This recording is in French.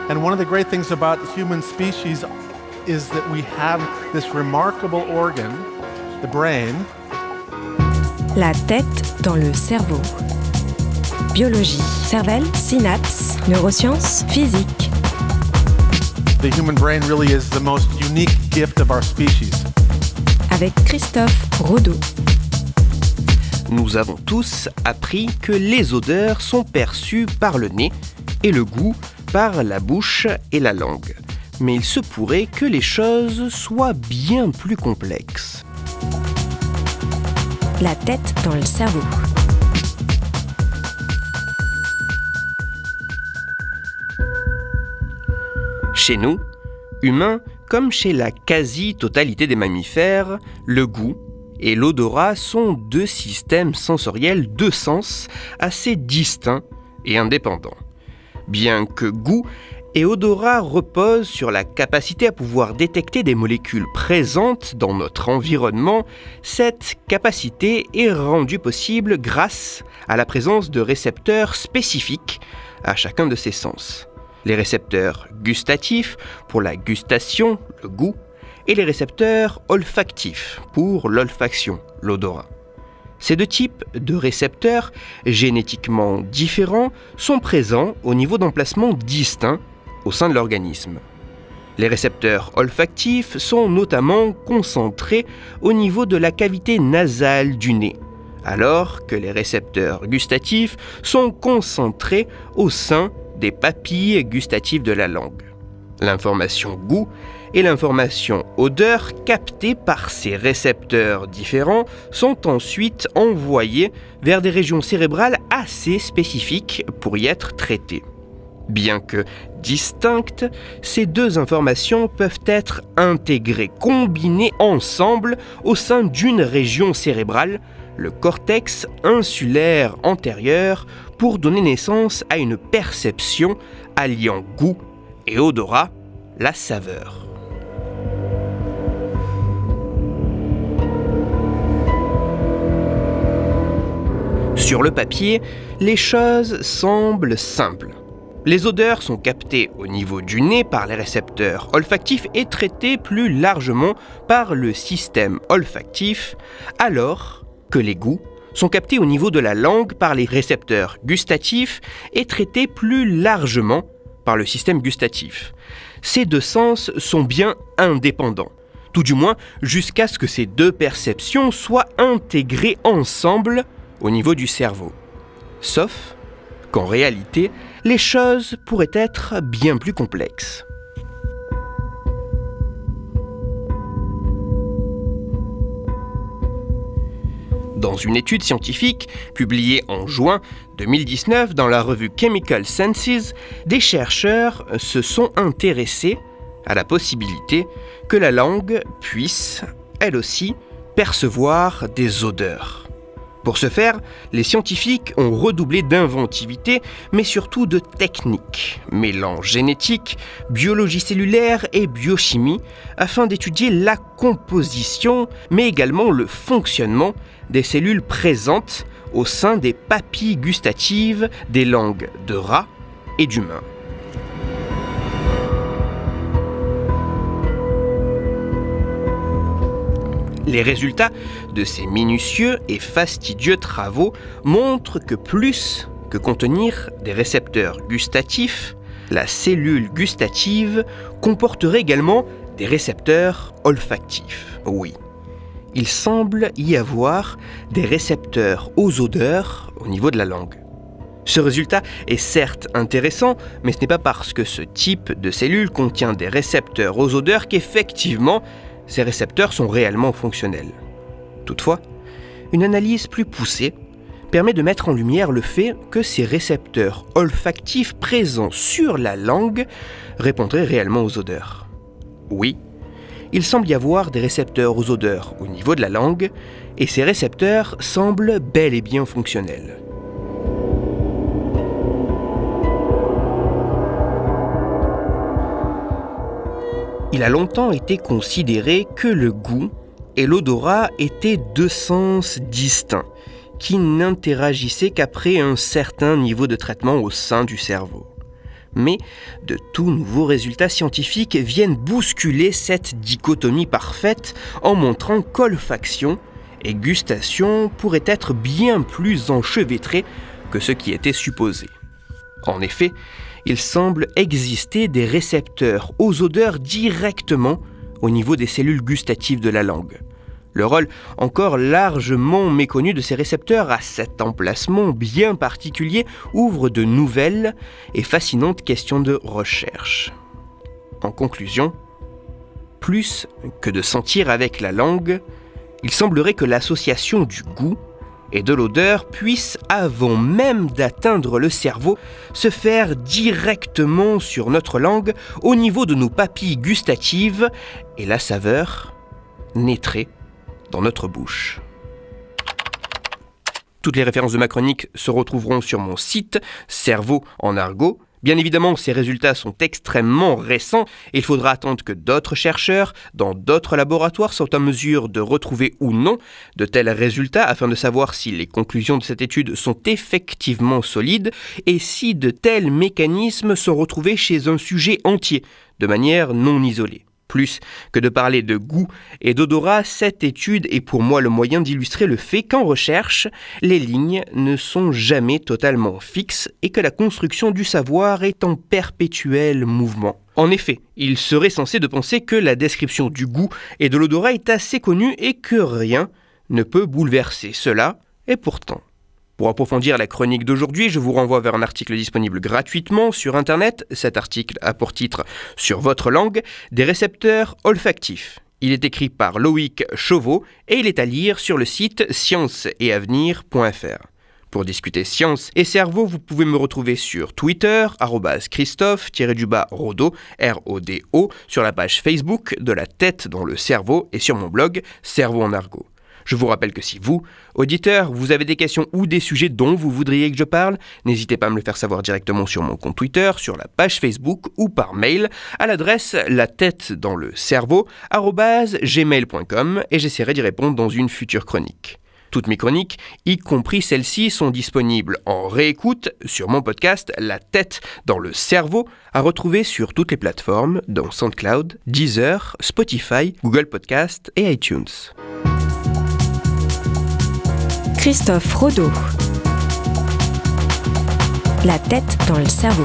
And one of the great things about human species is that we have this remarkable organ, the brain. La tête dans le cerveau. Biologie, cervelle, synapses, neurosciences, physique. The human brain really is the most unique gift of our species. Avec Christophe Rodeau. Nous avons tous appris que les odeurs sont perçues par le nez et le goût par la bouche et la langue. Mais il se pourrait que les choses soient bien plus complexes. La tête dans le cerveau. Chez nous, humains, comme chez la quasi-totalité des mammifères, le goût et l'odorat sont deux systèmes sensoriels, deux sens assez distincts et indépendants. Bien que goût et odorat reposent sur la capacité à pouvoir détecter des molécules présentes dans notre environnement, cette capacité est rendue possible grâce à la présence de récepteurs spécifiques à chacun de ces sens. Les récepteurs gustatifs pour la gustation, le goût, et les récepteurs olfactifs pour l'olfaction, l'odorat. Ces deux types de récepteurs, génétiquement différents, sont présents au niveau d'emplacements distincts au sein de l'organisme. Les récepteurs olfactifs sont notamment concentrés au niveau de la cavité nasale du nez, alors que les récepteurs gustatifs sont concentrés au sein des papilles gustatives de la langue. L'information goût et l'information odeur captées par ces récepteurs différents sont ensuite envoyées vers des régions cérébrales assez spécifiques pour y être traitées. Bien que distinctes, ces deux informations peuvent être intégrées, combinées ensemble au sein d'une région cérébrale, le cortex insulaire antérieur, pour donner naissance à une perception alliant goût et odorat, la saveur. Sur le papier, les choses semblent simples. Les odeurs sont captées au niveau du nez par les récepteurs olfactifs et traitées plus largement par le système olfactif, alors que les goûts sont captés au niveau de la langue par les récepteurs gustatifs et traités plus largement par le système gustatif. Ces deux sens sont bien indépendants, tout du moins jusqu'à ce que ces deux perceptions soient intégrées ensemble au niveau du cerveau. Sauf qu'en réalité, les choses pourraient être bien plus complexes. Dans une étude scientifique publiée en juin 2019 dans la revue Chemical Senses, des chercheurs se sont intéressés à la possibilité que la langue puisse, elle aussi, percevoir des odeurs. Pour ce faire, les scientifiques ont redoublé d'inventivité, mais surtout de techniques, mêlant génétique, biologie cellulaire et biochimie, afin d'étudier la composition, mais également le fonctionnement des cellules présentes au sein des papilles gustatives des langues de rats et d'humains. Les résultats de ces minutieux et fastidieux travaux montrent que plus que contenir des récepteurs gustatifs, la cellule gustative comporterait également des récepteurs olfactifs. Oui, il semble y avoir des récepteurs aux odeurs au niveau de la langue. Ce résultat est certes intéressant, mais ce n'est pas parce que ce type de cellule contient des récepteurs aux odeurs qu'effectivement, ces récepteurs sont réellement fonctionnels. Toutefois, une analyse plus poussée permet de mettre en lumière le fait que ces récepteurs olfactifs présents sur la langue répondraient réellement aux odeurs. Oui, il semble y avoir des récepteurs aux odeurs au niveau de la langue, et ces récepteurs semblent bel et bien fonctionnels. Il a longtemps été considéré que le goût et l'odorat étaient deux sens distincts, qui n'interagissaient qu'après un certain niveau de traitement au sein du cerveau. Mais de tout nouveaux résultats scientifiques viennent bousculer cette dichotomie parfaite en montrant qu'olfaction et gustation pourraient être bien plus enchevêtrées que ce qui était supposé. En effet, il semble exister des récepteurs aux odeurs directement au niveau des cellules gustatives de la langue. Le rôle encore largement méconnu de ces récepteurs à cet emplacement bien particulier ouvre de nouvelles et fascinantes questions de recherche. En conclusion, plus que de sentir avec la langue, il semblerait que l'association du goût et de l'odeur puisse, avant même d'atteindre le cerveau, se faire directement sur notre langue au niveau de nos papilles gustatives et la saveur naîtrait dans notre bouche. Toutes les références de ma chronique se retrouveront sur mon site Cerveau en argot. Bien évidemment, ces résultats sont extrêmement récents et il faudra attendre que d'autres chercheurs dans d'autres laboratoires soient en mesure de retrouver ou non de tels résultats afin de savoir si les conclusions de cette étude sont effectivement solides et si de tels mécanismes sont retrouvés chez un sujet entier, de manière non isolée. Plus que de parler de goût et d'odorat, cette étude est pour moi le moyen d'illustrer le fait qu'en recherche, les lignes ne sont jamais totalement fixes et que la construction du savoir est en perpétuel mouvement. En effet, il serait censé de penser que la description du goût et de l'odorat est assez connue et que rien ne peut bouleverser cela, et pourtant. Pour approfondir la chronique d'aujourd'hui, je vous renvoie vers un article disponible gratuitement sur Internet. Cet article a pour titre « Sur votre langue, des récepteurs olfactifs ». Il est écrit par Loïc Chauveau et il est à lire sur le site scienceetavenir.fr. Pour discuter science et cerveau, vous pouvez me retrouver sur Twitter, @Christophe_Rodo, R-O-D-O, sur la page Facebook de La Tête dans le Cerveau et sur mon blog Cerveau en argot. Je vous rappelle que si vous, auditeurs, vous avez des questions ou des sujets dont vous voudriez que je parle, n'hésitez pas à me le faire savoir directement sur mon compte Twitter, sur la page Facebook ou par mail à l'adresse latettedanslecerveau@gmail.com et j'essaierai d'y répondre dans une future chronique. Toutes mes chroniques, y compris celles-ci, sont disponibles en réécoute sur mon podcast La Tête dans le Cerveau, à retrouver sur toutes les plateformes, dont SoundCloud, Deezer, Spotify, Google Podcast et iTunes. Christophe Rodo. La tête dans le cerveau.